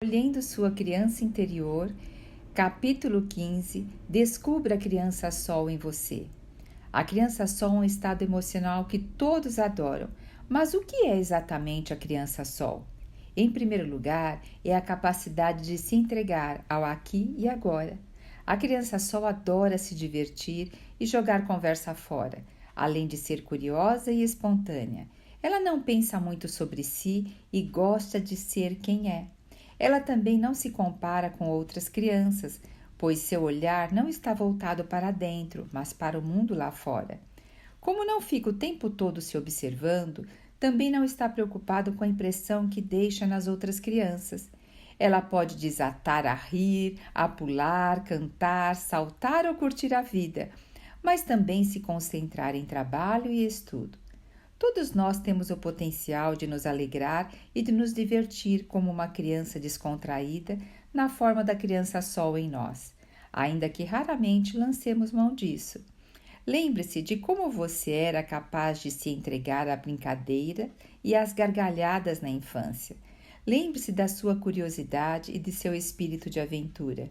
Acolhendo sua criança interior, capítulo 15, descubra a criança sol em você. A criança sol é um estado emocional que todos adoram, mas o que é exatamente a criança sol? Em primeiro lugar, é a capacidade de se entregar ao aqui e agora. A criança sol adora se divertir e jogar conversa fora, além de ser curiosa e espontânea. Ela não pensa muito sobre si e gosta de ser quem é. Ela também não se compara com outras crianças, pois seu olhar não está voltado para dentro, mas para o mundo lá fora. Como não fica o tempo todo se observando, também não está preocupado com a impressão que deixa nas outras crianças. Ela pode desatar a rir, a pular, cantar, saltar ou curtir a vida, mas também se concentrar em trabalho e estudo. Todos nós temos o potencial de nos alegrar e de nos divertir como uma criança descontraída na forma da criança sol em nós, ainda que raramente lancemos mão disso. Lembre-se de como você era capaz de se entregar à brincadeira e às gargalhadas na infância. Lembre-se da sua curiosidade e de seu espírito de aventura.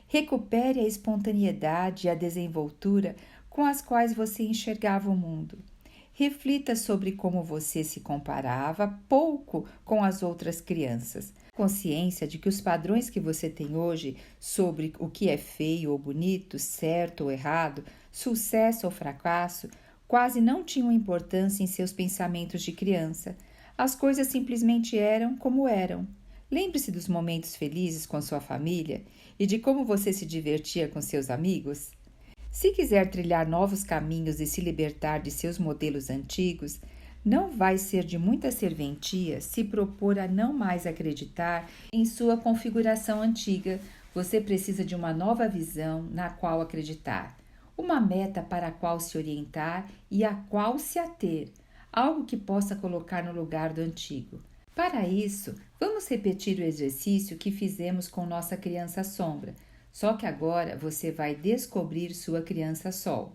Recupere a espontaneidade e a desenvoltura com as quais você enxergava o mundo. Reflita sobre como você se comparava pouco com as outras crianças. Consciência de que os padrões que você tem hoje sobre o que é feio ou bonito, certo ou errado, sucesso ou fracasso, quase não tinham importância em seus pensamentos de criança. As coisas simplesmente eram como eram. Lembre-se dos momentos felizes com sua família e de como você se divertia com seus amigos. Se quiser trilhar novos caminhos e se libertar de seus modelos antigos, não vai ser de muita serventia se propor a não mais acreditar em sua configuração antiga. Você precisa de uma nova visão na qual acreditar, uma meta para a qual se orientar e a qual se ater, algo que possa colocar no lugar do antigo. Para isso, vamos repetir o exercício que fizemos com nossa criança sombra. Só que agora você vai descobrir sua criança sol.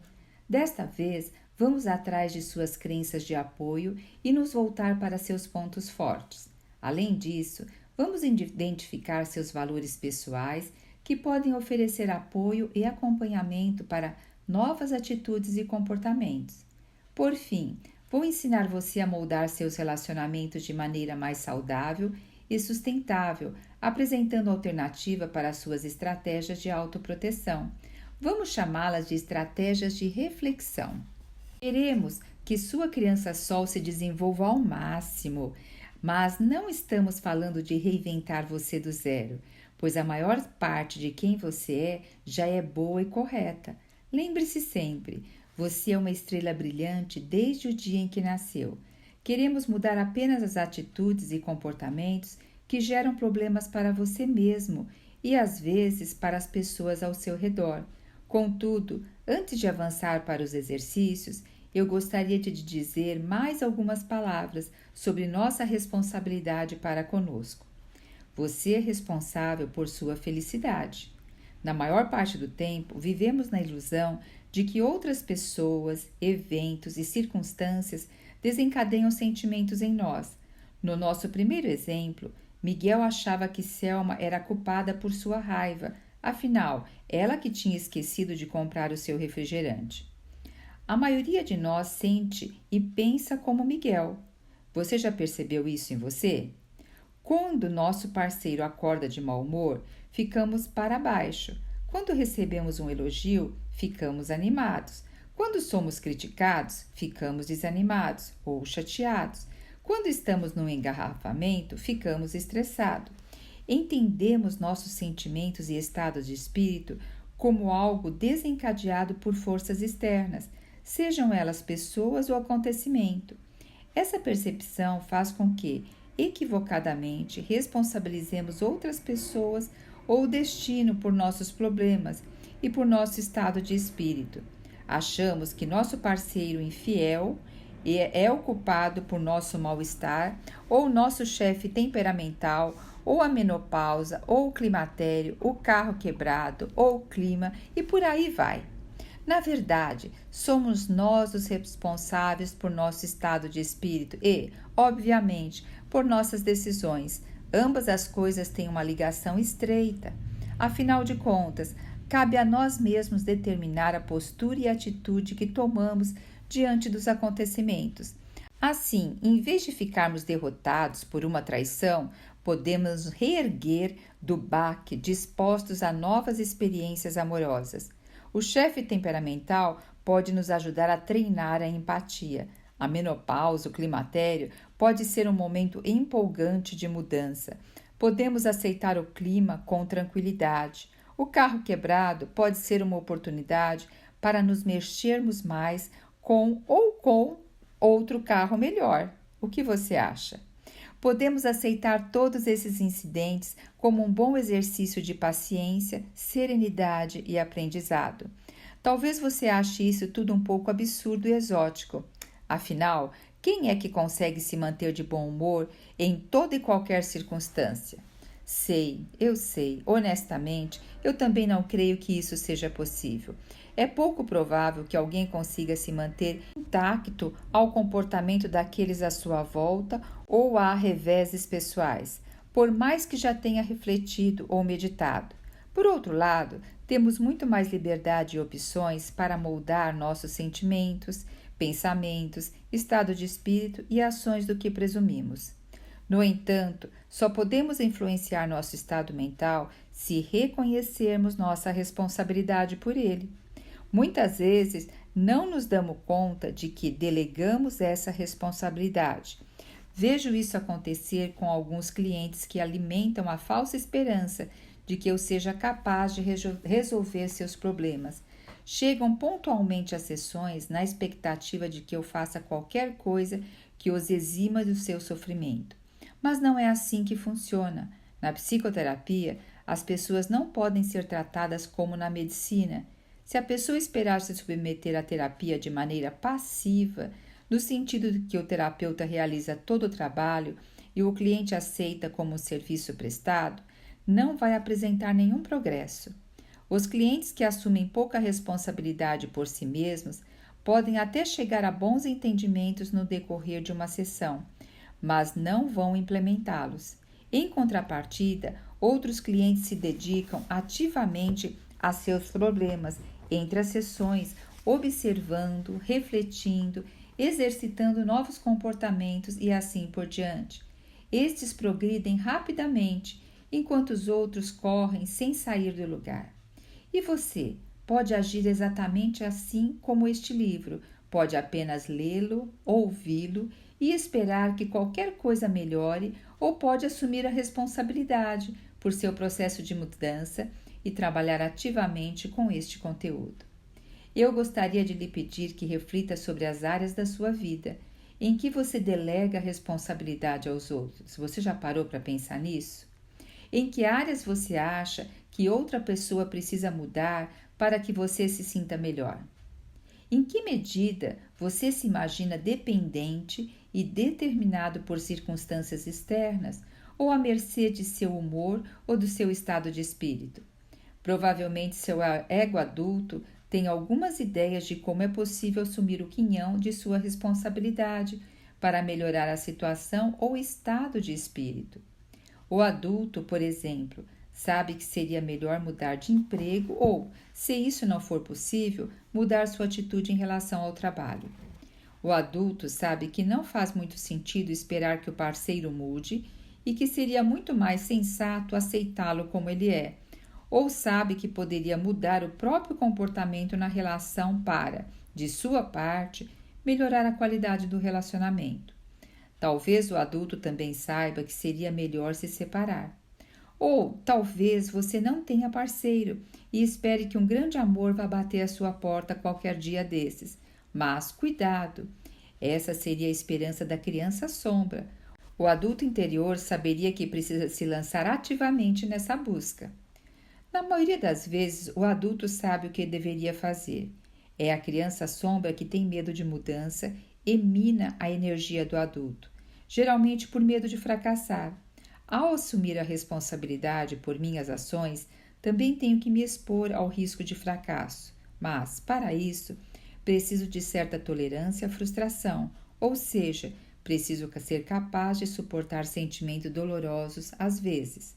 Desta vez, vamos atrás de suas crenças de apoio e nos voltar para seus pontos fortes. Além disso, vamos identificar seus valores pessoais que podem oferecer apoio e acompanhamento para novas atitudes e comportamentos. Por fim, vou ensinar você a moldar seus relacionamentos de maneira mais saudável e sustentável, apresentando alternativa para suas estratégias de autoproteção. Vamos chamá-las de estratégias de reflexão. Queremos que sua criança sol se desenvolva ao máximo, mas não estamos falando de reinventar você do zero, pois a maior parte de quem você é já é boa e correta. Lembre-se sempre, você é uma estrela brilhante desde o dia em que nasceu. Queremos mudar apenas as atitudes e comportamentos que geram problemas para você mesmo e, às vezes, para as pessoas ao seu redor. Contudo, antes de avançar para os exercícios, eu gostaria de dizer mais algumas palavras sobre nossa responsabilidade para conosco. Você é responsável por sua felicidade. Na maior parte do tempo, vivemos na ilusão de que outras pessoas, eventos e circunstâncias desencadeiam sentimentos em nós. No nosso primeiro exemplo, Miguel achava que Selma era culpada por sua raiva, afinal, ela que tinha esquecido de comprar o seu refrigerante. A maioria de nós sente e pensa como Miguel. Você já percebeu isso em você? Quando nosso parceiro acorda de mau humor, ficamos para baixo. Quando recebemos um elogio, ficamos animados. Quando somos criticados, ficamos desanimados ou chateados. Quando estamos num engarrafamento, ficamos estressados. Entendemos nossos sentimentos e estados de espírito como algo desencadeado por forças externas, sejam elas pessoas ou acontecimento. Essa percepção faz com que, equivocadamente, responsabilizemos outras pessoas ou o destino por nossos problemas e por nosso estado de espírito. Achamos que nosso parceiro infiel é o culpado por nosso mal-estar, ou nosso chefe temperamental, ou a menopausa, ou o climatério, o carro quebrado, ou o clima, e por aí vai. Na verdade, somos nós os responsáveis por nosso estado de espírito e, obviamente, por nossas decisões, Ambas as coisas têm uma ligação estreita. Afinal de contas, cabe a nós mesmos determinar a postura e a atitude que tomamos diante dos acontecimentos. Assim, em vez de ficarmos derrotados por uma traição, podemos reerguer do baque dispostos a novas experiências amorosas. O chefe temperamental pode nos ajudar a treinar a empatia. A menopausa, o climatério, pode ser um momento empolgante de mudança. Podemos aceitar o clima com tranquilidade. O carro quebrado pode ser uma oportunidade para nos mexermos mais com outro carro melhor. O que você acha? Podemos aceitar todos esses incidentes como um bom exercício de paciência, serenidade e aprendizado. Talvez você ache isso tudo um pouco absurdo e exótico. Afinal, quem é que consegue se manter de bom humor em toda e qualquer circunstância? Eu sei, honestamente, eu também não creio que isso seja possível. É pouco provável que alguém consiga se manter intacto ao comportamento daqueles à sua volta ou a reveses pessoais, por mais que já tenha refletido ou meditado. Por outro lado, temos muito mais liberdade e opções para moldar nossos sentimentos, pensamentos, estado de espírito e ações do que presumimos. No entanto, só podemos influenciar nosso estado mental se reconhecermos nossa responsabilidade por ele. Muitas vezes não nos damos conta de que delegamos essa responsabilidade. Vejo isso acontecer com alguns clientes que alimentam a falsa esperança de que eu seja capaz de resolver seus problemas. Chegam pontualmente às sessões na expectativa de que eu faça qualquer coisa que os exima do seu sofrimento. Mas não é assim que funciona. Na psicoterapia, as pessoas não podem ser tratadas como na medicina. Se a pessoa esperar se submeter à terapia de maneira passiva, no sentido de que o terapeuta realiza todo o trabalho e o cliente aceita como um serviço prestado, não vai apresentar nenhum progresso. Os clientes que assumem pouca responsabilidade por si mesmos podem até chegar a bons entendimentos no decorrer de uma sessão, mas não vão implementá-los. Em contrapartida, outros clientes se dedicam ativamente a seus problemas entre as sessões, observando, refletindo, exercitando novos comportamentos e assim por diante. Estes progridem rapidamente, enquanto os outros correm sem sair do lugar. E você pode agir exatamente assim como este livro, pode apenas lê-lo, ouvi-lo e esperar que qualquer coisa melhore, ou pode assumir a responsabilidade por seu processo de mudança e trabalhar ativamente com este conteúdo. Eu gostaria de lhe pedir que reflita sobre as áreas da sua vida em que você delega a responsabilidade aos outros. Você já parou para pensar nisso? Em que áreas você acha que outra pessoa precisa mudar para que você se sinta melhor? Em que medida você se imagina dependente e determinado por circunstâncias externas ou à mercê de seu humor ou do seu estado de espírito? Provavelmente seu ego adulto tem algumas ideias de como é possível assumir o quinhão de sua responsabilidade para melhorar a situação ou estado de espírito. O adulto, por exemplo, sabe que seria melhor mudar de emprego ou, se isso não for possível, mudar sua atitude em relação ao trabalho. O adulto sabe que não faz muito sentido esperar que o parceiro mude e que seria muito mais sensato aceitá-lo como ele é, ou sabe que poderia mudar o próprio comportamento na relação para, de sua parte, melhorar a qualidade do relacionamento. Talvez o adulto também saiba que seria melhor se separar. Ou talvez você não tenha parceiro e espere que um grande amor vá bater à sua porta qualquer dia desses. Mas cuidado! Essa seria a esperança da criança sombra. O adulto interior saberia que precisa se lançar ativamente nessa busca. Na maioria das vezes, o adulto sabe o que deveria fazer. É a criança sombra que tem medo de mudança e mina a energia do adulto, geralmente por medo de fracassar. Ao assumir a responsabilidade por minhas ações, também tenho que me expor ao risco de fracasso. Mas, para isso, preciso de certa tolerância à frustração, ou seja, Preciso ser capaz de suportar sentimentos dolorosos às vezes.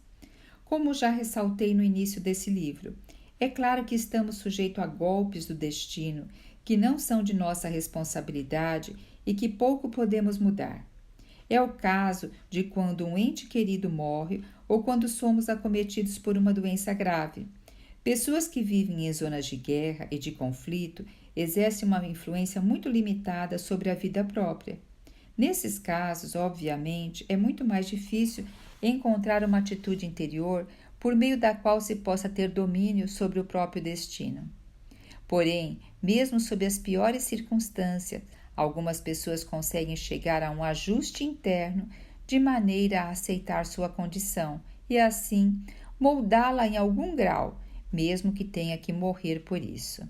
Como já ressaltei no início desse livro, é claro que estamos sujeitos a golpes do destino que não são de nossa responsabilidade e que pouco podemos mudar. É o caso de quando um ente querido morre ou quando somos acometidos por uma doença grave. Pessoas que vivem em zonas de guerra e de conflito exercem uma influência muito limitada sobre a vida própria. Nesses casos, obviamente, é muito mais difícil encontrar uma atitude interior por meio da qual se possa ter domínio sobre o próprio destino. Porém, mesmo sob as piores circunstâncias, algumas pessoas conseguem chegar a um ajuste interno de maneira a aceitar sua condição e, assim, moldá-la em algum grau, mesmo que tenha que morrer por isso.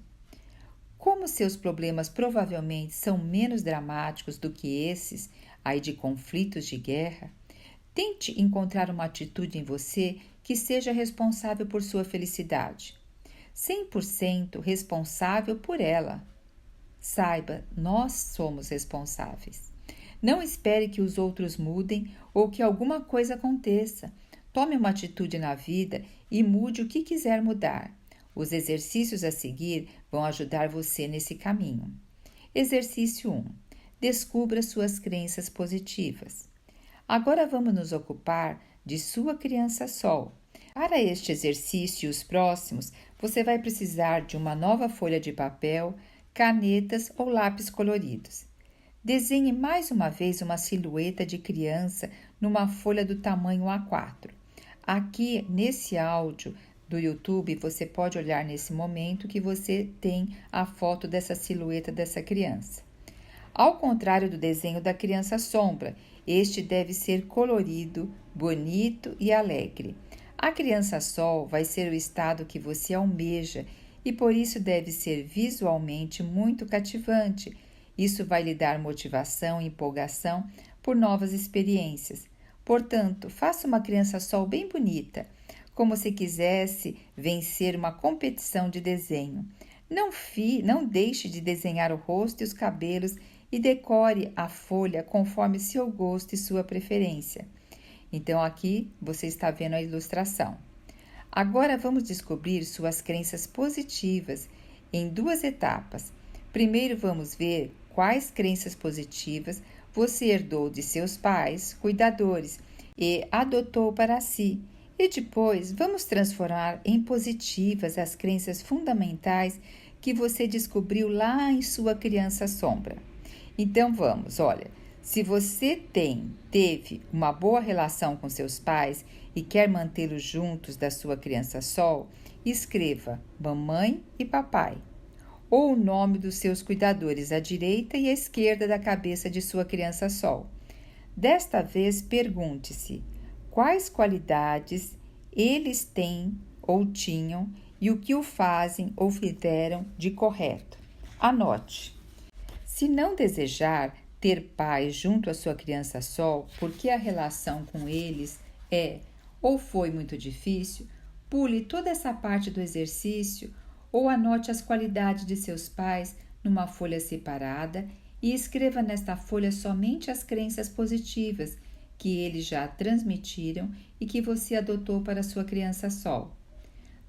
Como seus problemas provavelmente são menos dramáticos do que esses aí de conflitos de guerra, tente encontrar uma atitude em você que seja responsável por sua felicidade. 100% responsável por ela. Saiba, nós somos responsáveis. Não espere que os outros mudem ou que alguma coisa aconteça. Tome uma atitude na vida e mude o que quiser mudar. Os exercícios a seguir vão ajudar você nesse caminho. Exercício 1. Descubra suas crenças positivas. Agora vamos nos ocupar de sua criança Sol. Para este exercício e os próximos, você vai precisar de uma nova folha de papel, canetas ou lápis coloridos. Desenhe mais uma vez uma silhueta de criança numa folha do tamanho A4. Aqui, nesse áudio do YouTube, você pode olhar nesse momento que você tem a foto dessa silhueta dessa criança. Ao contrário do desenho da criança sombra, este deve ser colorido, bonito e alegre. A criança sol vai ser o estado que você almeja e por isso deve ser visualmente muito cativante. Isso vai lhe dar motivação e empolgação por novas experiências. Portanto, faça uma criança sol bem bonita, como se quisesse vencer uma competição de desenho. Não deixe de desenhar o rosto e os cabelos e decore a folha conforme seu gosto e sua preferência. Então, aqui você está vendo a ilustração. Agora vamos descobrir suas crenças positivas em 2 etapas. Primeiro vamos ver quais crenças positivas você herdou de seus pais, cuidadores, e adotou para si. E depois vamos transformar em positivas as crenças fundamentais que você descobriu lá em sua criança sombra. Então vamos, olha, se você teve uma boa relação com seus pais e quer mantê-los juntos da sua criança sol, escreva mamãe e papai, ou o nome dos seus cuidadores à direita e à esquerda da cabeça de sua criança sol. Desta vez, pergunte-se quais qualidades eles têm ou tinham e o que o fazem ou fizeram de correto. Anote. Se não desejar ter pais junto à sua criança sol, porque a relação com eles é ou foi muito difícil, pule toda essa parte do exercício ou anote as qualidades de seus pais numa folha separada e escreva nesta folha somente as crenças positivas que eles já transmitiram e que você adotou para sua criança sol.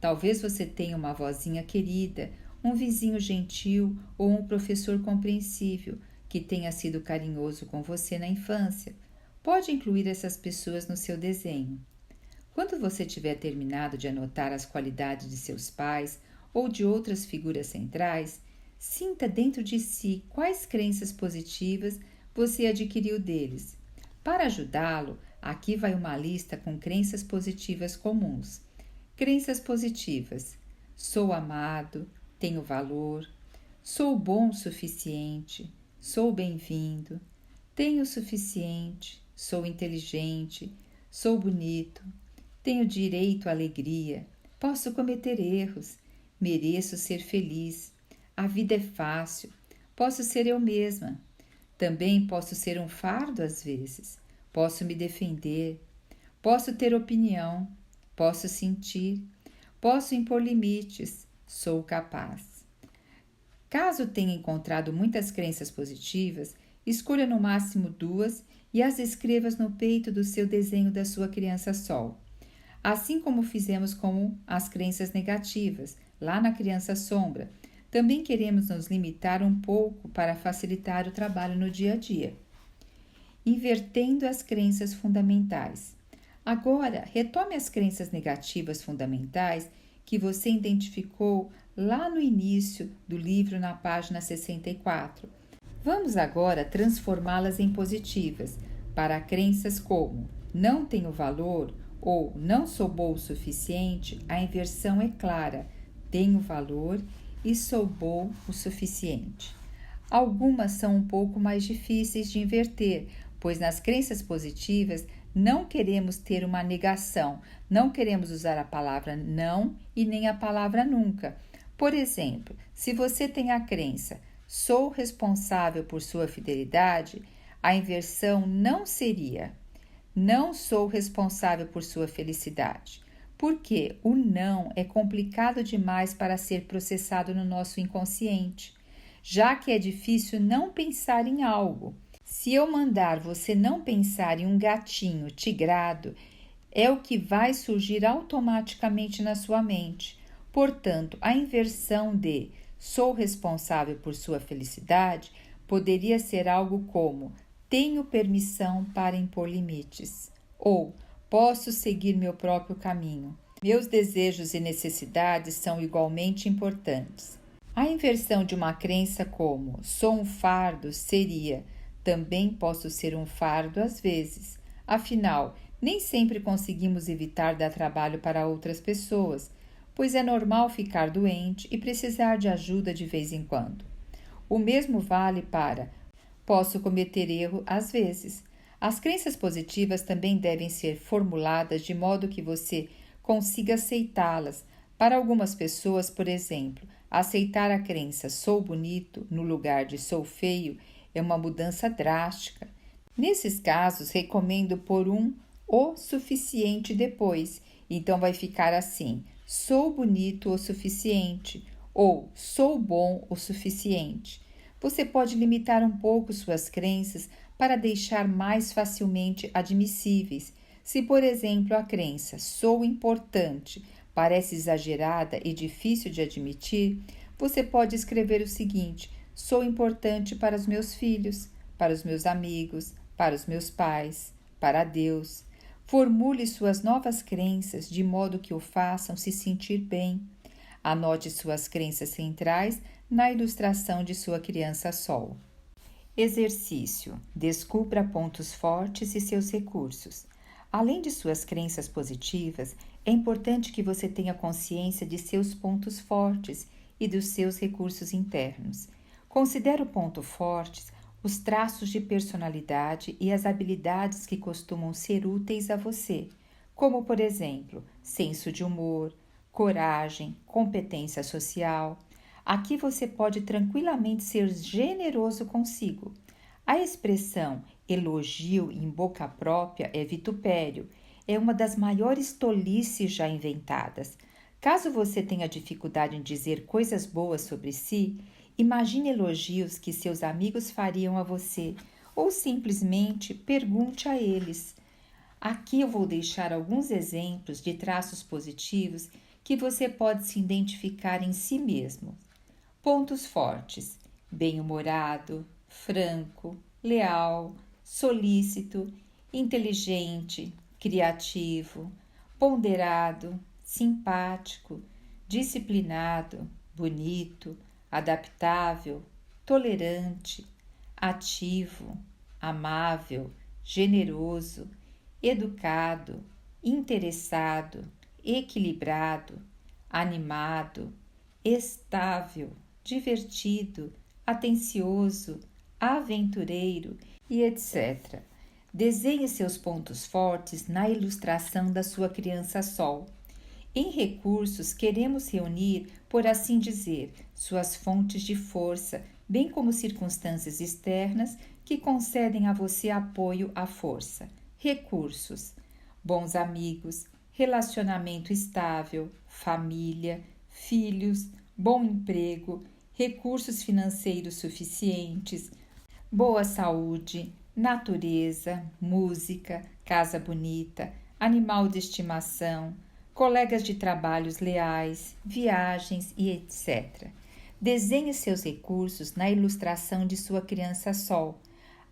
Talvez você tenha uma vozinha querida, um vizinho gentil ou um professor compreensível que tenha sido carinhoso com você na infância. Pode incluir essas pessoas no seu desenho. Quando você tiver terminado de anotar as qualidades de seus pais ou de outras figuras centrais, sinta dentro de si quais crenças positivas você adquiriu deles. Para ajudá-lo, aqui vai uma lista com crenças positivas comuns. Crenças positivas: sou amado, tenho valor, sou bom o suficiente, sou bem-vindo, tenho o suficiente, sou inteligente, sou bonito, tenho direito à alegria, posso cometer erros, mereço ser feliz, a vida é fácil, posso ser eu mesma. Também posso ser um fardo às vezes, posso me defender, posso ter opinião, posso sentir, posso impor limites, sou capaz. Caso tenha encontrado muitas crenças positivas, Escolha no máximo 2 e as escreva no peito do seu desenho da sua criança Sol. Assim como fizemos com as crenças negativas, lá na criança Sombra, também queremos nos limitar um pouco para facilitar o trabalho no dia a dia. Invertendo as crenças fundamentais. Agora, retome as crenças negativas fundamentais que você identificou lá no início do livro, na página 64. Vamos agora transformá-las em positivas, para crenças como não tenho valor ou não sou bom o suficiente. A inversão é clara: tenho valor e sou bom o suficiente. Algumas são um pouco mais difíceis de inverter, pois nas crenças positivas não queremos ter uma negação, não queremos usar a palavra não e nem a palavra nunca. Por exemplo, se você tem a crença sou responsável por sua fidelidade, a inversão não seria não sou responsável por sua felicidade, porque o não é complicado demais para ser processado no nosso inconsciente, já que é difícil não pensar em algo. Se eu mandar você não pensar em um gatinho tigrado, é o que vai surgir automaticamente na sua mente. Portanto, a inversão de sou responsável por sua felicidade poderia ser algo como tenho permissão para impor limites ou posso seguir meu próprio caminho. Meus desejos e necessidades são igualmente importantes. A inversão de uma crença como sou um fardo seria também posso ser um fardo às vezes. Afinal, nem sempre conseguimos evitar dar trabalho para outras pessoas, pois é normal ficar doente e precisar de ajuda de vez em quando. O mesmo vale para posso cometer erro às vezes. As crenças positivas também devem ser formuladas de modo que você consiga aceitá-las. Para algumas pessoas, por exemplo, aceitar a crença sou bonito no lugar de sou feio é uma mudança drástica. Nesses casos, recomendo pôr o suficiente depois. Então vai ficar assim: sou bonito o suficiente ou sou bom o suficiente. Você pode limitar um pouco suas crenças para deixar mais facilmente admissíveis. Se, por exemplo, a crença sou importante parece exagerada e difícil de admitir, você pode escrever o seguinte: sou importante para os meus filhos, para os meus amigos, para os meus pais, para Deus. Formule suas novas crenças de modo que o façam se sentir bem. Anote suas crenças centrais na ilustração de sua criança Sol. Exercício: descubra pontos fortes e seus recursos. Além de suas crenças positivas, é importante que você tenha consciência de seus pontos fortes e dos seus recursos internos. Considere o ponto fortes os traços de personalidade e as habilidades que costumam ser úteis a você, como, por exemplo, senso de humor, coragem, competência social. Aqui você pode tranquilamente ser generoso consigo. A expressão elogio em boca própria é vitupério. É uma das maiores tolices já inventadas. Caso você tenha dificuldade em dizer coisas boas sobre si, imagine elogios que seus amigos fariam a você ou simplesmente pergunte a eles. Aqui eu vou deixar alguns exemplos de traços positivos que você pode se identificar em si mesmo. Pontos fortes: bem-humorado, franco, leal, solícito, inteligente, criativo, ponderado, simpático, disciplinado, bonito, adaptável, tolerante, ativo, amável, generoso, educado, interessado, equilibrado, animado, estável, divertido, atencioso, aventureiro e etc. Desenhe seus pontos fortes na ilustração da sua criança Sol. Em recursos, queremos reunir, por assim dizer, suas fontes de força, bem como circunstâncias externas que concedem a você apoio à força. Recursos: bons amigos, relacionamento estável, família, filhos, bom emprego, recursos financeiros suficientes, boa saúde, natureza, música, casa bonita, animal de estimação, colegas de trabalhos leais, viagens e etc. Desenhe seus recursos na ilustração de sua criança Sol.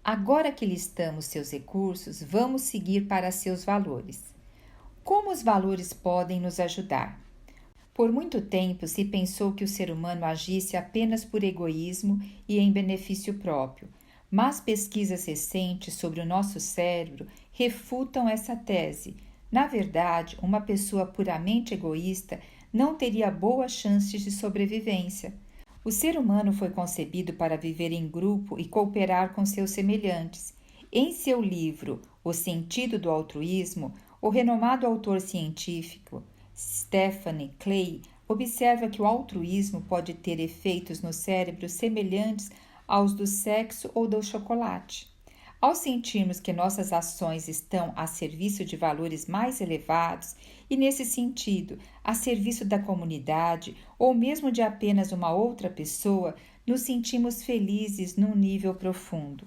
Agora que listamos seus recursos, vamos seguir para seus valores. Como os valores podem nos ajudar? Por muito tempo se pensou que o ser humano agisse apenas por egoísmo e em benefício próprio, mas pesquisas recentes sobre o nosso cérebro refutam essa tese. Na verdade, uma pessoa puramente egoísta não teria boas chances de sobrevivência. O ser humano foi concebido para viver em grupo e cooperar com seus semelhantes. Em seu livro O Sentido do Altruísmo, o renomado autor científico Stephen Clay observa que o altruísmo pode ter efeitos no cérebro semelhantes aos do sexo ou do chocolate. Ao sentirmos que nossas ações estão a serviço de valores mais elevados e, nesse sentido, a serviço da comunidade ou mesmo de apenas uma outra pessoa, nos sentimos felizes num nível profundo.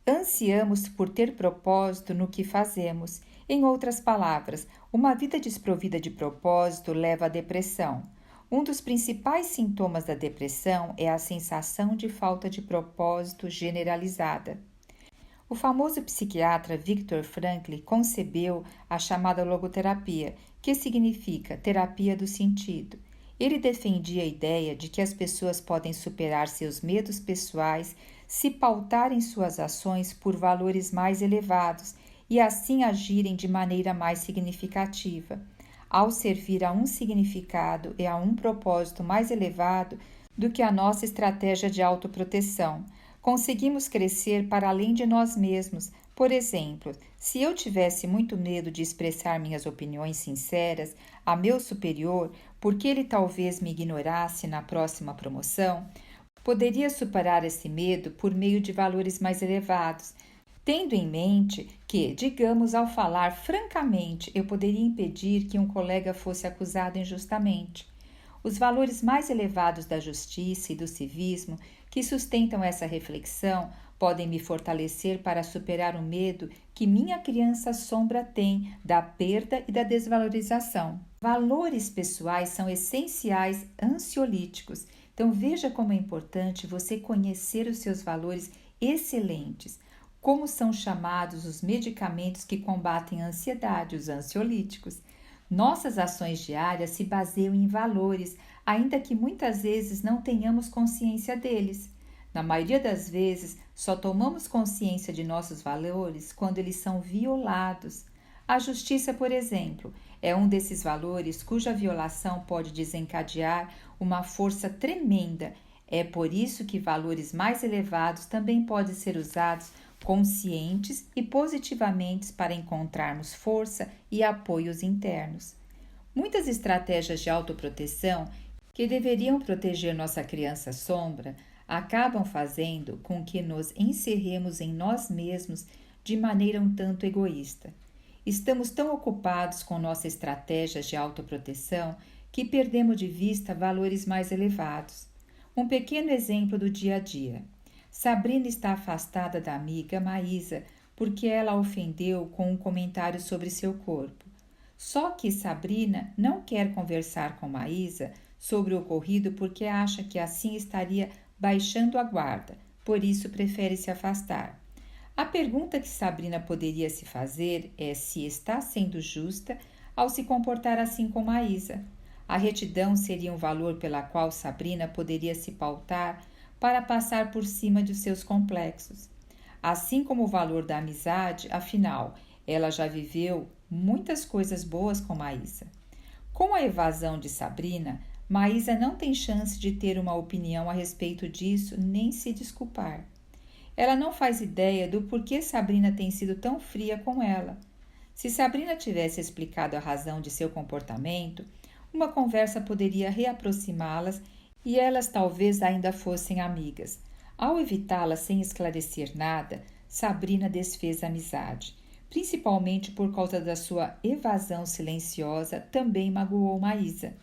Ansiamos por ter propósito no que fazemos. Em outras palavras, uma vida desprovida de propósito leva à depressão. Um dos principais sintomas da depressão é a sensação de falta de propósito generalizada. O famoso psiquiatra Viktor Frankl concebeu a chamada logoterapia, que significa terapia do sentido. Ele defendia a ideia de que as pessoas podem superar seus medos pessoais se pautarem suas ações por valores mais elevados e assim agirem de maneira mais significativa, ao servir a um significado e a um propósito mais elevado do que a nossa estratégia de autoproteção. Conseguimos crescer para além de nós mesmos. Por exemplo, se eu tivesse muito medo de expressar minhas opiniões sinceras a meu superior, porque ele talvez me ignorasse na próxima promoção, poderia superar esse medo por meio de valores mais elevados, tendo em mente que, digamos, ao falar francamente, eu poderia impedir que um colega fosse acusado injustamente. Os valores mais elevados da justiça e do civismo que sustentam essa reflexão podem me fortalecer para superar o medo que minha criança sombra tem da perda e da desvalorização. Valores pessoais são essenciais ansiolíticos, então veja como é importante você conhecer os seus valores excelentes. Como são chamados os medicamentos que combatem a ansiedade, os ansiolíticos. Nossas ações diárias se baseiam em valores, ainda que muitas vezes não tenhamos consciência deles. Na maioria das vezes, só tomamos consciência de nossos valores quando eles são violados. A justiça, por exemplo, é um desses valores cuja violação pode desencadear uma força tremenda. É por isso que valores mais elevados também podem ser usados conscientes e positivamente para encontrarmos força e apoios internos. Muitas estratégias de autoproteção que deveriam proteger nossa criança sombra acabam fazendo com que nos encerremos em nós mesmos de maneira um tanto egoísta. Estamos tão ocupados com nossas estratégias de autoproteção que perdemos de vista valores mais elevados. Um pequeno exemplo do dia a dia. Sabrina está afastada da amiga Maísa porque ela a ofendeu com um comentário sobre seu corpo. Só que Sabrina não quer conversar com Maísa sobre o ocorrido porque acha que assim estaria baixando a guarda, por isso prefere se afastar. A pergunta que Sabrina poderia se fazer é se está sendo justa ao se comportar assim com Maísa. A retidão seria um valor pela qual Sabrina poderia se pautar para passar por cima de seus complexos. Assim como o valor da amizade, afinal, ela já viveu muitas coisas boas com Maísa. Com a evasão de Sabrina, Maísa não tem chance de ter uma opinião a respeito disso nem se desculpar. Ela não faz ideia do porquê Sabrina tem sido tão fria com ela. Se Sabrina tivesse explicado a razão de seu comportamento, uma conversa poderia reaproximá-las e elas talvez ainda fossem amigas. Ao evitá-la sem esclarecer nada, Sabrina desfez a amizade. Principalmente por causa da sua evasão silenciosa, também magoou Maísa.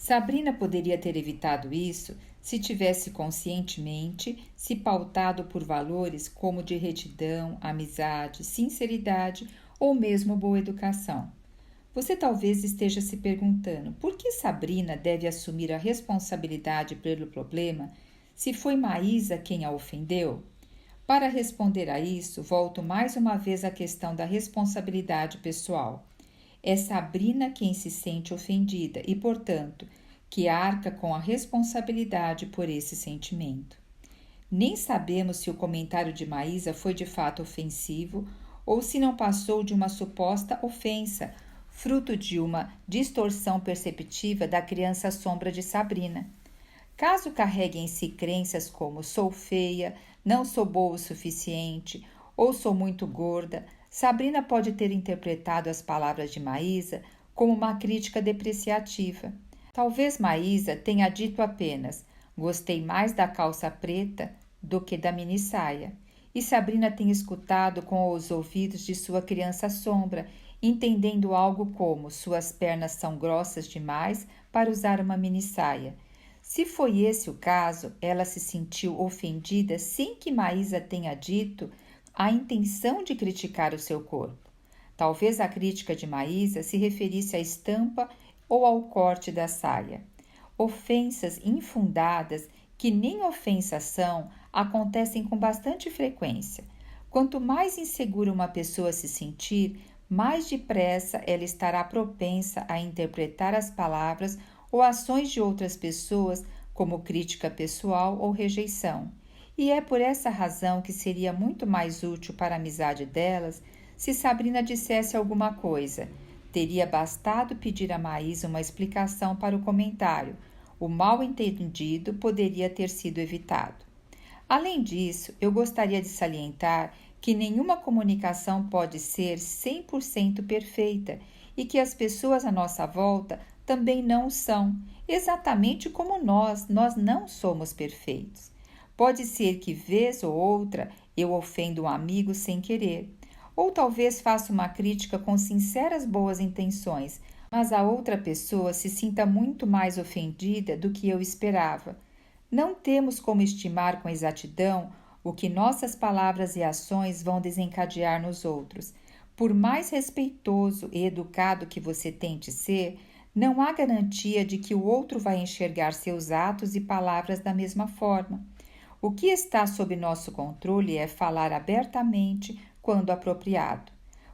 Sabrina poderia ter evitado isso se tivesse conscientemente se pautado por valores como de retidão, amizade, sinceridade ou mesmo boa educação. Você talvez esteja se perguntando por que Sabrina deve assumir a responsabilidade pelo problema se foi Maísa quem a ofendeu? Para responder a isso, volto mais uma vez à questão da responsabilidade pessoal. É Sabrina quem se sente ofendida e, portanto, que arca com a responsabilidade por esse sentimento. Nem sabemos se o comentário de Maísa foi de fato ofensivo ou se não passou de uma suposta ofensa, fruto de uma distorção perceptiva da criança sombra de Sabrina. Caso carregue em si crenças como sou feia, não sou boa o suficiente ou sou muito gorda, Sabrina pode ter interpretado as palavras de Maísa como uma crítica depreciativa. Talvez Maísa tenha dito apenas gostei mais da calça preta do que da minissaia. E Sabrina tenha escutado com os ouvidos de sua criança sombra, entendendo algo como suas pernas são grossas demais para usar uma minissaia. Se foi esse o caso, ela se sentiu ofendida sem que Maísa tenha dito a intenção de criticar o seu corpo. Talvez a crítica de Maísa se referisse à estampa ou ao corte da saia. Ofensas infundadas, que nem ofensas são, acontecem com bastante frequência. Quanto mais insegura uma pessoa se sentir, mais depressa ela estará propensa a interpretar as palavras ou ações de outras pessoas como crítica pessoal ou rejeição. E é por essa razão que seria muito mais útil para a amizade delas se Sabrina dissesse alguma coisa. Teria bastado pedir a Maísa uma explicação para o comentário. O mal-entendido poderia ter sido evitado. Além disso, eu gostaria de salientar que nenhuma comunicação pode ser 100% perfeita e que as pessoas à nossa volta também não o são, exatamente como nós não somos perfeitos. Pode ser que vez ou outra eu ofenda um amigo sem querer, ou talvez faça uma crítica com sinceras boas intenções, mas a outra pessoa se sinta muito mais ofendida do que eu esperava. Não temos como estimar com exatidão o que nossas palavras e ações vão desencadear nos outros. Por mais respeitoso e educado que você tente ser, não há garantia de que o outro vai enxergar seus atos e palavras da mesma forma. O que está sob nosso controle é falar abertamente quando apropriado.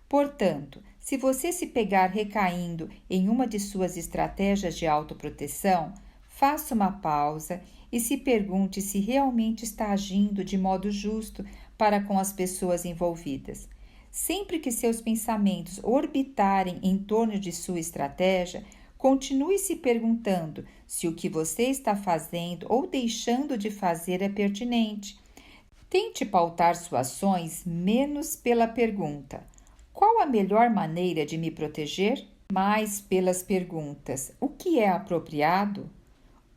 Portanto, se você se pegar recaindo em uma de suas estratégias de autoproteção, faça uma pausa e se pergunte se realmente está agindo de modo justo para com as pessoas envolvidas. Sempre que seus pensamentos orbitarem em torno de sua estratégia, continue se perguntando se o que você está fazendo ou deixando de fazer é pertinente. Tente pautar suas ações menos pela pergunta: qual a melhor maneira de me proteger? Mais pelas perguntas: o que é apropriado?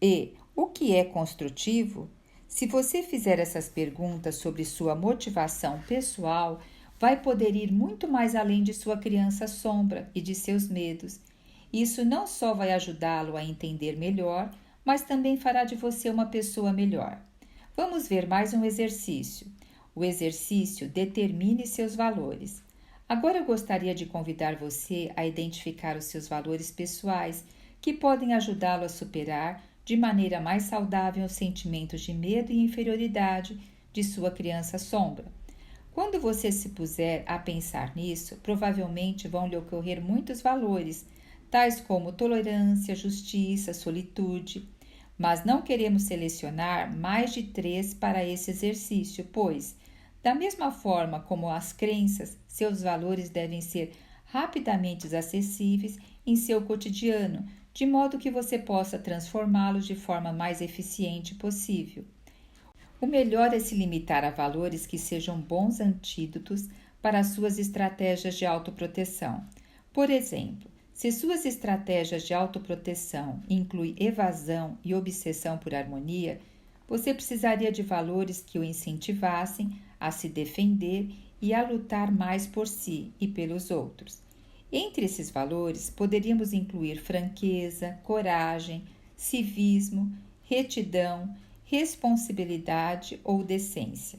E o que é construtivo? Se você fizer essas perguntas sobre sua motivação pessoal, vai poder ir muito mais além de sua criança sombra e de seus medos. Isso não só vai ajudá-lo a entender melhor, mas também fará de você uma pessoa melhor. Vamos ver mais um exercício. O exercício determine seus valores. Agora eu gostaria de convidar você a identificar os seus valores pessoais, que podem ajudá-lo a superar de maneira mais saudável os sentimentos de medo e inferioridade de sua criança sombra. Quando você se puser a pensar nisso, provavelmente vão lhe ocorrer muitos valores, tais como tolerância, justiça, solitude. Mas não queremos selecionar mais de 3 para esse exercício, pois, da mesma forma como as crenças, seus valores devem ser rapidamente acessíveis em seu cotidiano, de modo que você possa transformá-los de forma mais eficiente possível. O melhor é se limitar a valores que sejam bons antídotos para as suas estratégias de autoproteção. Por exemplo, se suas estratégias de autoproteção incluem evasão e obsessão por harmonia, você precisaria de valores que o incentivassem a se defender e a lutar mais por si e pelos outros. Entre esses valores, poderíamos incluir franqueza, coragem, civismo, retidão, responsabilidade ou decência.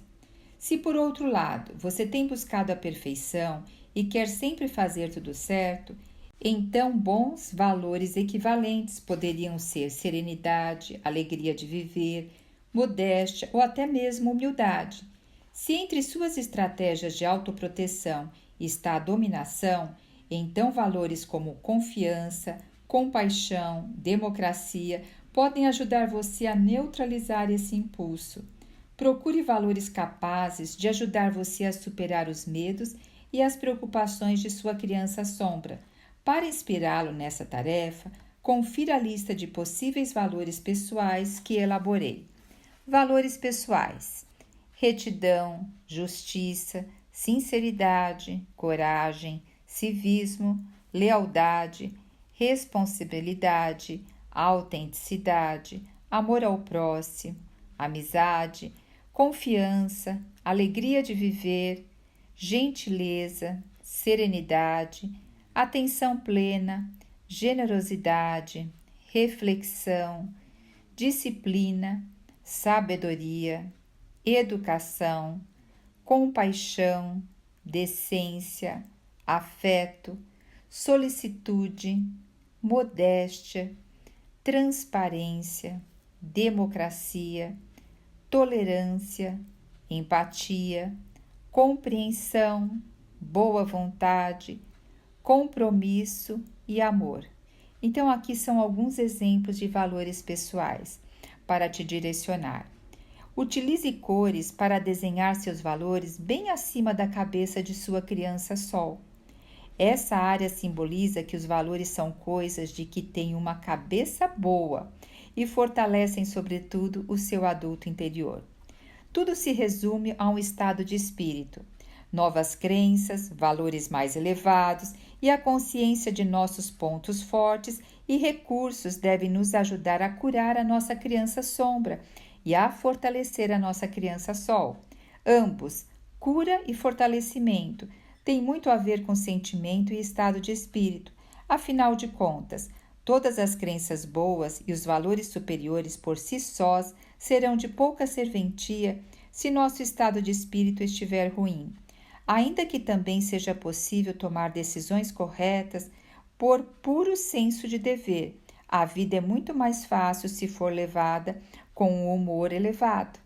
Se, por outro lado, você tem buscado a perfeição e quer sempre fazer tudo certo, então bons valores equivalentes poderiam ser serenidade, alegria de viver, modéstia ou até mesmo humildade. Se entre suas estratégias de autoproteção está a dominação, então valores como confiança, compaixão, democracia podem ajudar você a neutralizar esse impulso. Procure valores capazes de ajudar você a superar os medos e as preocupações de sua criança sombra. Para inspirá-lo nessa tarefa, confira a lista de possíveis valores pessoais que elaborei. Valores pessoais: retidão, justiça, sinceridade, coragem, civismo, lealdade, responsabilidade, autenticidade, amor ao próximo, amizade, confiança, alegria de viver, gentileza, serenidade, atenção plena, generosidade, reflexão, disciplina, sabedoria, educação, compaixão, decência, afeto, solicitude, modéstia, transparência, democracia, tolerância, empatia, compreensão, boa vontade, compromisso e amor. Então, aqui são alguns exemplos de valores pessoais para te direcionar. Utilize cores para desenhar seus valores bem acima da cabeça de sua criança Sol. Essa área simboliza que os valores são coisas de que tem uma cabeça boa e fortalecem, sobretudo, o seu adulto interior. Tudo se resume a um estado de espírito, novas crenças, valores mais elevados e a consciência de nossos pontos fortes e recursos devem nos ajudar a curar a nossa criança sombra e a fortalecer a nossa criança sol. Ambos, cura e fortalecimento, têm muito a ver com sentimento e estado de espírito. Afinal de contas, todas as crenças boas e os valores superiores por si sós serão de pouca serventia se nosso estado de espírito estiver ruim. Ainda que também seja possível tomar decisões corretas por puro senso de dever, a vida é muito mais fácil se for levada com um humor elevado.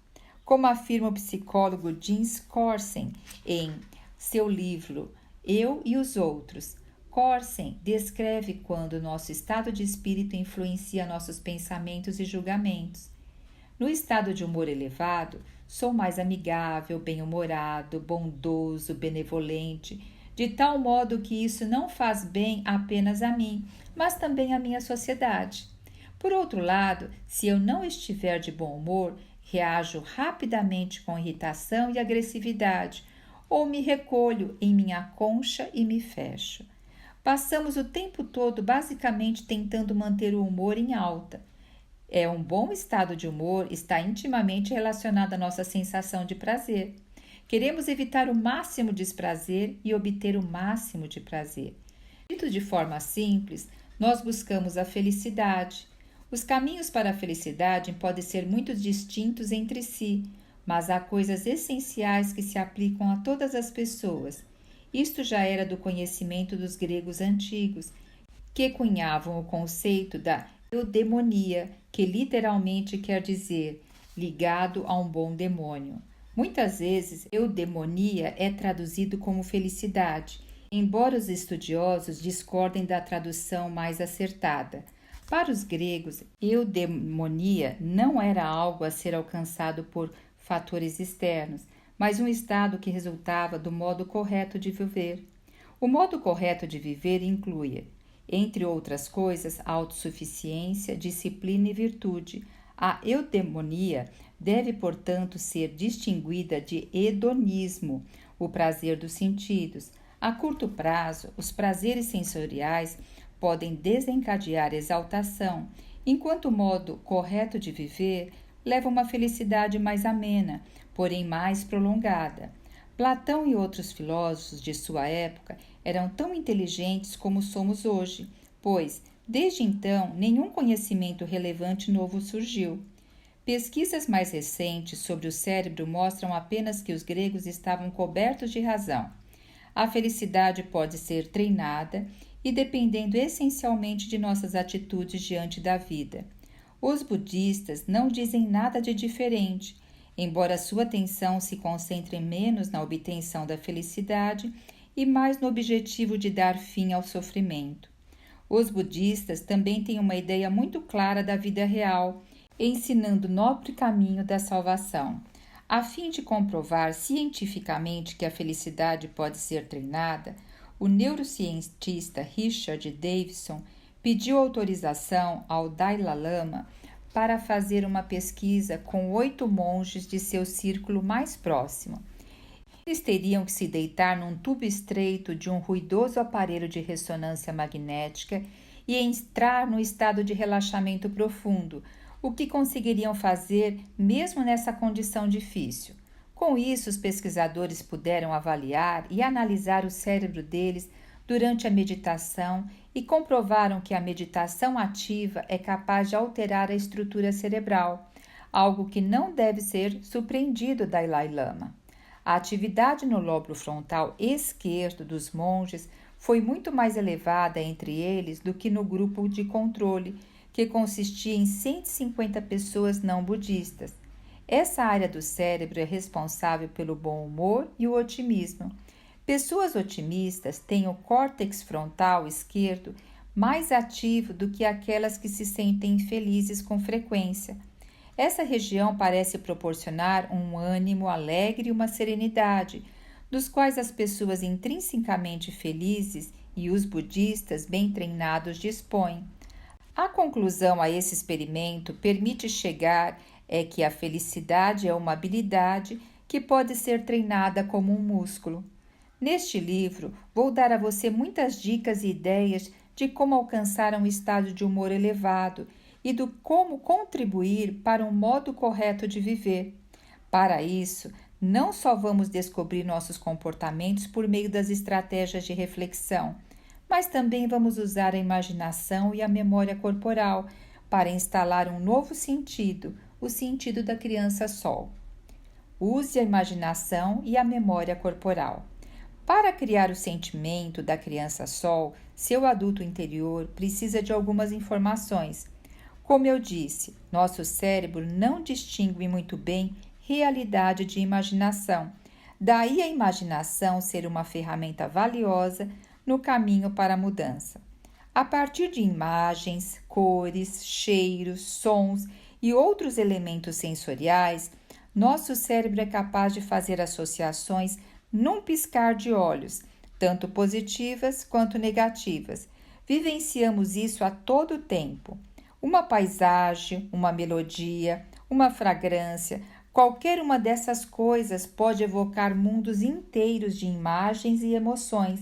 Como afirma o psicólogo James Corsen em seu livro Eu e os Outros, Corsen descreve quando nosso estado de espírito influencia nossos pensamentos e julgamentos. No estado de humor elevado, sou mais amigável, bem-humorado, bondoso, benevolente, de tal modo que isso não faz bem apenas a mim, mas também à minha sociedade. Por outro lado, se eu não estiver de bom humor, reajo rapidamente com irritação e agressividade, ou me recolho em minha concha e me fecho. Passamos o tempo todo basicamente tentando manter o humor em alta. Um bom estado de humor está intimamente relacionado à nossa sensação de prazer. Queremos evitar o máximo desprazer e obter o máximo de prazer. Dito de forma simples, nós buscamos a felicidade. Os caminhos para a felicidade podem ser muito distintos entre si, mas há coisas essenciais que se aplicam a todas as pessoas. Isto já era do conhecimento dos gregos antigos, que cunhavam o conceito da eudemonia, que literalmente quer dizer ligado a um bom demônio. Muitas vezes, eudemonia é traduzido como felicidade, embora os estudiosos discordem da tradução mais acertada. Para os gregos, eudemonia não era algo a ser alcançado por fatores externos, mas um estado que resultava do modo correto de viver. O modo correto de viver inclui, entre outras coisas, autossuficiência, disciplina e virtude. A eudemonia deve, portanto, ser distinguida de hedonismo, o prazer dos sentidos. A curto prazo, os prazeres sensoriais podem desencadear exaltação, enquanto o modo correto de viver leva a uma felicidade mais amena, porém mais prolongada. Platão e outros filósofos de sua época eram tão inteligentes como somos hoje, pois, Desde então, nenhum conhecimento relevante novo surgiu. Pesquisas mais recentes sobre o cérebro mostram apenas que os gregos estavam cobertos de razão. A felicidade pode ser treinada e dependendo essencialmente de nossas atitudes diante da vida. Os budistas não dizem nada de diferente, embora sua atenção se concentre menos na obtenção da felicidade e mais no objetivo de dar fim ao sofrimento. Os budistas também têm uma ideia muito clara da vida real, ensinando o nobre caminho da salvação. A fim de comprovar cientificamente que a felicidade pode ser treinada, o neurocientista Richard Davidson pediu autorização ao Dalai Lama para fazer uma pesquisa com 8 monges de seu círculo mais próximo. Eles teriam que se deitar num tubo estreito de um ruidoso aparelho de ressonância magnética e entrar no estado de relaxamento profundo, o que conseguiriam fazer mesmo nessa condição difícil. Com isso, os pesquisadores puderam avaliar e analisar o cérebro deles durante a meditação e comprovaram que a meditação ativa é capaz de alterar a estrutura cerebral, algo que não deve ser surpreendido Dalai Lama. A atividade no lóbulo frontal esquerdo dos monges foi muito mais elevada entre eles do que no grupo de controle, que consistia em 150 pessoas não budistas. Essa área do cérebro é responsável pelo bom humor e o otimismo. Pessoas otimistas têm o córtex frontal esquerdo mais ativo do que aquelas que se sentem infelizes com frequência. Essa região parece proporcionar um ânimo alegre e uma serenidade, dos quais as pessoas intrinsecamente felizes e os budistas bem treinados dispõem. A conclusão a esse experimento permite chegar é que a felicidade é uma habilidade que pode ser treinada como um músculo. Neste livro, vou dar a você muitas dicas e ideias de como alcançar um estado de humor elevado e do como contribuir para um modo correto de viver. Para isso, não só vamos descobrir nossos comportamentos por meio das estratégias de reflexão, mas também vamos usar a imaginação e a memória corporal para instalar um novo sentido, o sentido da criança Sol. Use a imaginação e a memória corporal. Para criar o sentimento da criança Sol, seu adulto interior precisa de algumas informações. Como eu disse, nosso cérebro não distingue muito bem realidade de imaginação. Daí a imaginação ser uma ferramenta valiosa no caminho para a mudança. A partir de imagens, cores, cheiros, sons e outros elementos sensoriais, nosso cérebro é capaz de fazer associações num piscar de olhos, tanto positivas quanto negativas. Vivenciamos isso a todo tempo. Uma paisagem, uma melodia, uma fragrância, qualquer uma dessas coisas pode evocar mundos inteiros de imagens e emoções.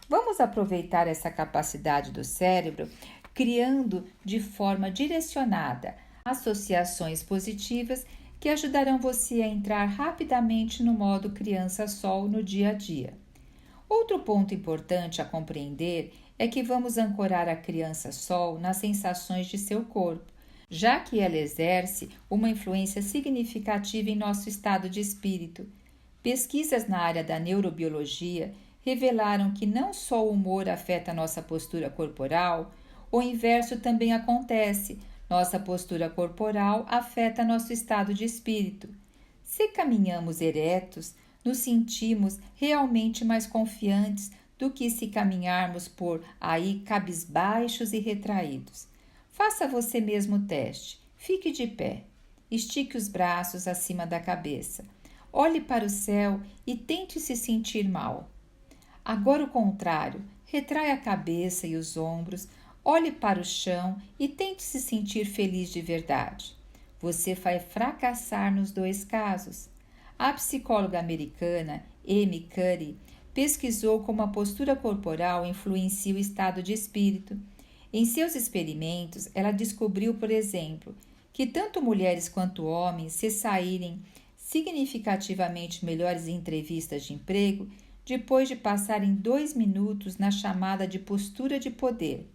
Vamos aproveitar essa capacidade do cérebro, criando de forma direcionada associações positivas que ajudarão você a entrar rapidamente no modo criança-sol no dia a dia. Outro ponto importante a compreender é que vamos ancorar a criança-sol nas sensações de seu corpo, já que ela exerce uma influência significativa em nosso estado de espírito. Pesquisas na área da neurobiologia revelaram que não só o humor afeta nossa postura corporal, o inverso também acontece. Nossa postura corporal afeta nosso estado de espírito. Se caminhamos eretos, nos sentimos realmente mais confiantes do que se caminharmos por aí cabisbaixos e retraídos. Faça você mesmo o teste. Fique de pé. Estique os braços acima da cabeça. Olhe para o céu e tente se sentir mal. Agora o contrário. Retraia a cabeça e os ombros. Olhe para o chão e tente se sentir feliz de verdade. Você vai fracassar nos dois casos. A psicóloga americana Amy Cuddy pesquisou como a postura corporal influencia o estado de espírito. Em seus experimentos, ela descobriu, por exemplo, que tanto mulheres quanto homens se saírem significativamente melhores em entrevistas de emprego depois de passarem 2 minutos na chamada de postura de poder.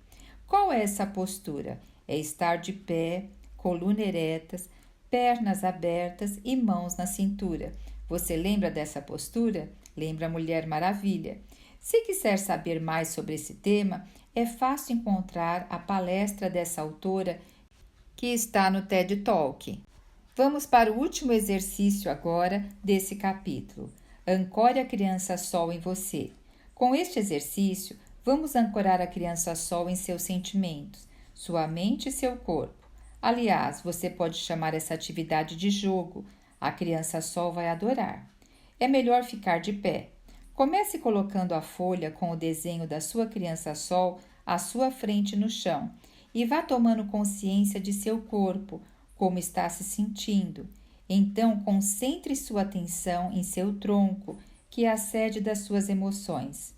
Qual é essa postura? É estar de pé, coluna eretas, pernas abertas e mãos na cintura. Você lembra dessa postura? Lembra a Mulher Maravilha. Se quiser saber mais sobre esse tema, é fácil encontrar a palestra dessa autora que está no TED Talk. Vamos para o último exercício agora desse capítulo. Ancore a criança sol em você. Com este exercício, vamos ancorar a criança sol em seus sentimentos, sua mente e seu corpo. Aliás, você pode chamar essa atividade de jogo. A criança sol vai adorar. É melhor ficar de pé. Comece colocando a folha com o desenho da sua criança sol à sua frente no chão e vá tomando consciência de seu corpo, como está se sentindo. Então, concentre sua atenção em seu tronco, que é a sede das suas emoções.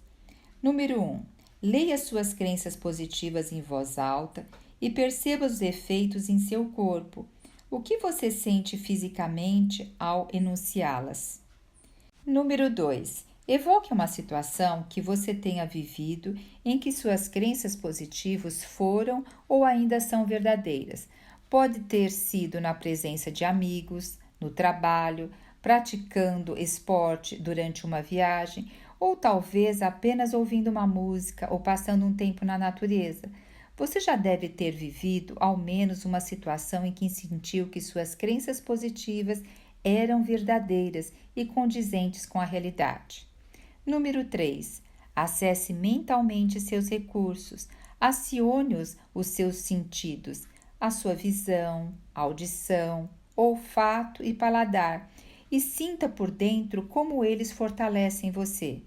Número 1. Leia suas crenças positivas em voz alta e perceba os efeitos em seu corpo. O que você sente fisicamente ao enunciá-las? Número 2. Evoque uma situação que você tenha vivido em que suas crenças positivas foram ou ainda são verdadeiras. Pode ter sido na presença de amigos, no trabalho, praticando esporte durante uma viagem ou talvez apenas ouvindo uma música ou passando um tempo na natureza. Você já deve ter vivido ao menos uma situação em que sentiu que suas crenças positivas eram verdadeiras e condizentes com a realidade. Número 3. Acesse mentalmente seus recursos. Acione os seus sentidos, a sua visão, audição, olfato e paladar, e sinta por dentro como eles fortalecem você.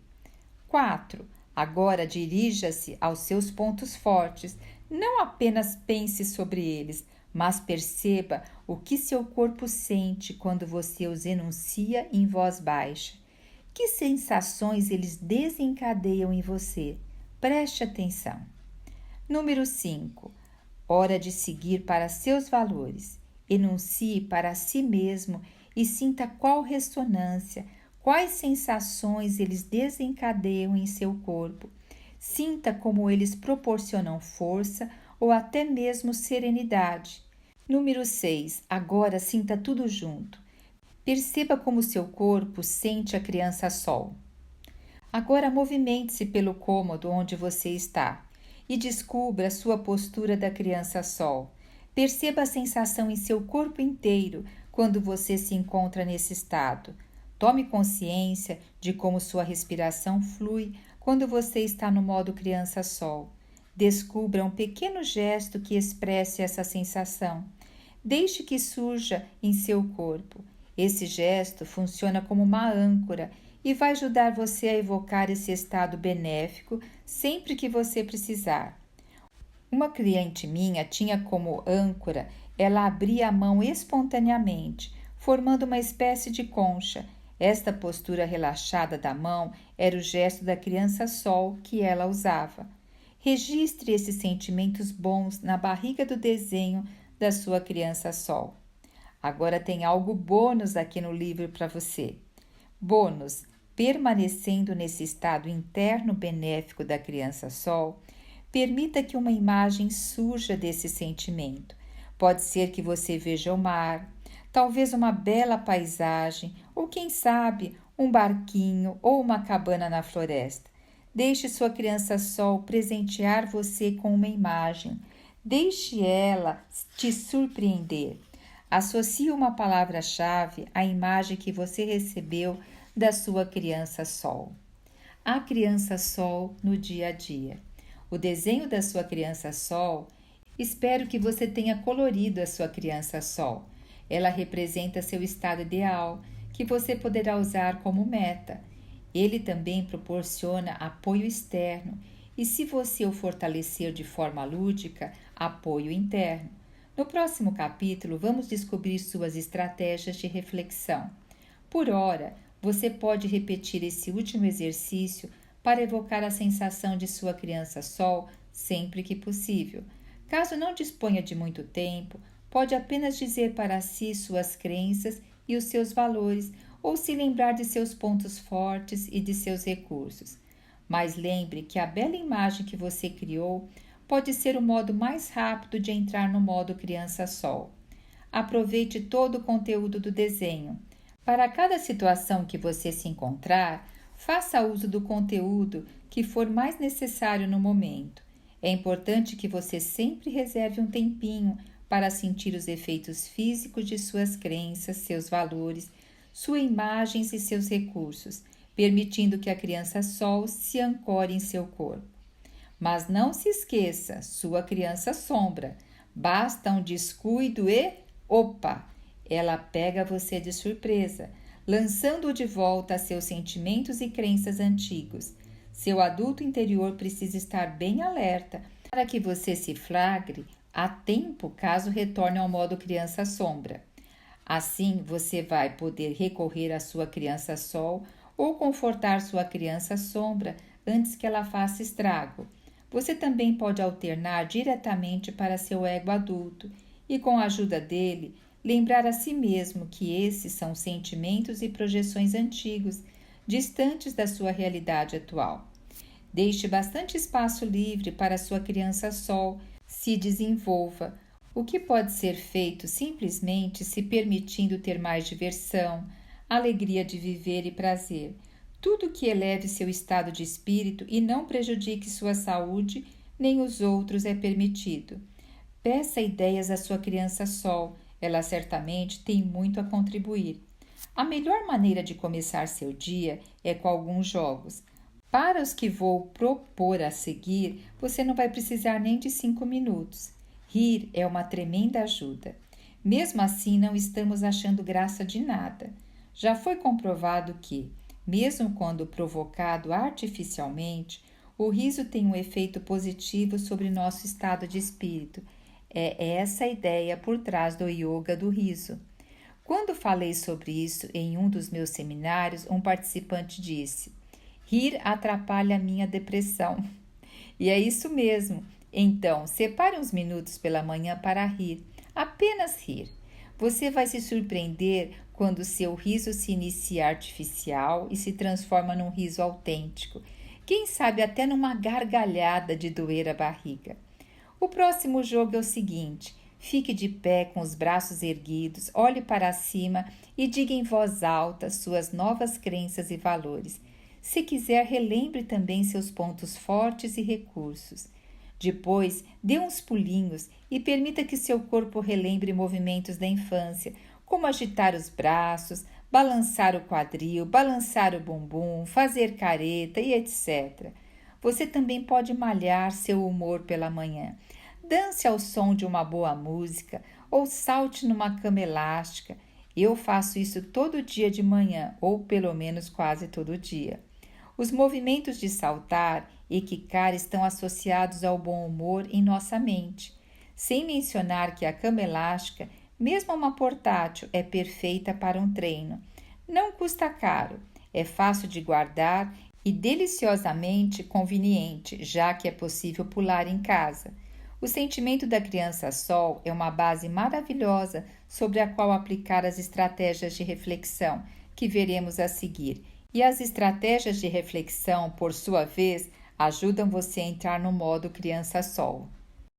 4. Agora dirija-se aos seus pontos fortes. Não apenas pense sobre eles, mas perceba o que seu corpo sente quando você os enuncia em voz baixa. Que sensações eles desencadeiam em você? Preste atenção. Número 5. Hora de seguir para seus valores. Enuncie para si mesmo e sinta qual ressonância, quais sensações eles desencadeiam em seu corpo. Sinta como eles proporcionam força ou até mesmo serenidade. Número 6. Agora sinta tudo junto. Perceba como seu corpo sente a criança sol. Agora movimente-se pelo cômodo onde você está e descubra a sua postura da criança sol. Perceba a sensação em seu corpo inteiro quando você se encontra nesse estado. Tome consciência de como sua respiração flui quando você está no modo criança sol. Descubra um pequeno gesto que expresse essa sensação. Deixe que surja em seu corpo. Esse gesto funciona como uma âncora e vai ajudar você a evocar esse estado benéfico sempre que você precisar. Uma cliente minha tinha como âncora, ela abria a mão espontaneamente, formando uma espécie de concha. Esta postura relaxada da mão era o gesto da criança sol que ela usava. Registre esses sentimentos bons na barriga do desenho da sua criança sol. Agora tem algo bônus aqui no livro para você. Bônus: permanecendo nesse estado interno benéfico da criança sol, permita que uma imagem surja desse sentimento. Pode ser que você veja o mar, talvez uma bela paisagem, ou quem sabe, um barquinho ou uma cabana na floresta. Deixe sua criança sol presentear você com uma imagem. Deixe ela te surpreender. Associe uma palavra-chave à imagem que você recebeu da sua criança sol. A criança sol no dia a dia. O desenho da sua criança sol, espero que você tenha colorido a sua criança sol. Ela representa seu estado ideal, que você poderá usar como meta. Ele também proporciona apoio externo e, se você o fortalecer de forma lúdica, apoio interno. No próximo capítulo, vamos descobrir suas estratégias de reflexão. Por ora, você pode repetir esse último exercício para evocar a sensação de sua criança sol sempre que possível. Caso não disponha de muito tempo, pode apenas dizer para si suas crenças e os seus valores ou se lembrar de seus pontos fortes e de seus recursos. Mas lembre que a bela imagem que você criou pode ser o modo mais rápido de entrar no modo criança-sol. Aproveite todo o conteúdo do desenho. Para cada situação que você se encontrar, faça uso do conteúdo que for mais necessário no momento. É importante que você sempre reserve um tempinho para sentir os efeitos físicos de suas crenças, seus valores, suas imagens e seus recursos, permitindo que a criança-sol se ancore em seu corpo. Mas não se esqueça, sua criança-sombra. Basta um descuido e, opa, ela pega você de surpresa, lançando-o de volta a seus sentimentos e crenças antigos. Seu adulto interior precisa estar bem alerta para que você se flagre a tempo caso retorne ao modo criança-sombra. Assim, você vai poder recorrer à sua criança-sol ou confortar sua criança-sombra antes que ela faça estrago. Você também pode alternar diretamente para seu ego adulto e, com a ajuda dele, lembrar a si mesmo que esses são sentimentos e projeções antigos, distantes da sua realidade atual. Deixe bastante espaço livre para sua criança-sol se desenvolva, o que pode ser feito simplesmente se permitindo ter mais diversão, alegria de viver e prazer. Tudo que eleve seu estado de espírito e não prejudique sua saúde nem os outros é permitido. Peça ideias à sua criança-sol, ela certamente tem muito a contribuir. A melhor maneira de começar seu dia é com alguns jogos. Para os que vou propor a seguir, você não vai precisar nem de 5 minutos. Rir é uma tremenda ajuda. Mesmo assim, não estamos achando graça de nada. Já foi comprovado que, mesmo quando provocado artificialmente, o riso tem um efeito positivo sobre nosso estado de espírito. É essa a ideia por trás do yoga do riso. Quando falei sobre isso em um dos meus seminários, um participante disse: rir atrapalha a minha depressão. E é isso mesmo. Então, separe uns minutos pela manhã para rir. Apenas rir. Você vai se surpreender quando seu riso se inicia artificial e se transforma num riso autêntico. Quem sabe até numa gargalhada de doer a barriga. O próximo jogo é o seguinte: fique de pé com os braços erguidos, olhe para cima e diga em voz alta suas novas crenças e valores. Se quiser, relembre também seus pontos fortes e recursos. Depois, dê uns pulinhos e permita que seu corpo relembre movimentos da infância, como agitar os braços, balançar o quadril, balançar o bumbum, fazer careta e etc. Você também pode malhar seu humor pela manhã. Dance ao som de uma boa música ou salte numa cama elástica. Eu faço isso todo dia de manhã, ou pelo menos quase todo dia. Os movimentos de saltar e quicar estão associados ao bom humor em nossa mente, sem mencionar que a cama elástica, mesmo uma portátil, é perfeita para um treino. Não custa caro, é fácil de guardar e deliciosamente conveniente, já que é possível pular em casa. O sentimento da criança-sol é uma base maravilhosa sobre a qual aplicar as estratégias de reflexão que veremos a seguir. E as estratégias de reflexão, por sua vez, ajudam você a entrar no modo criança-sol.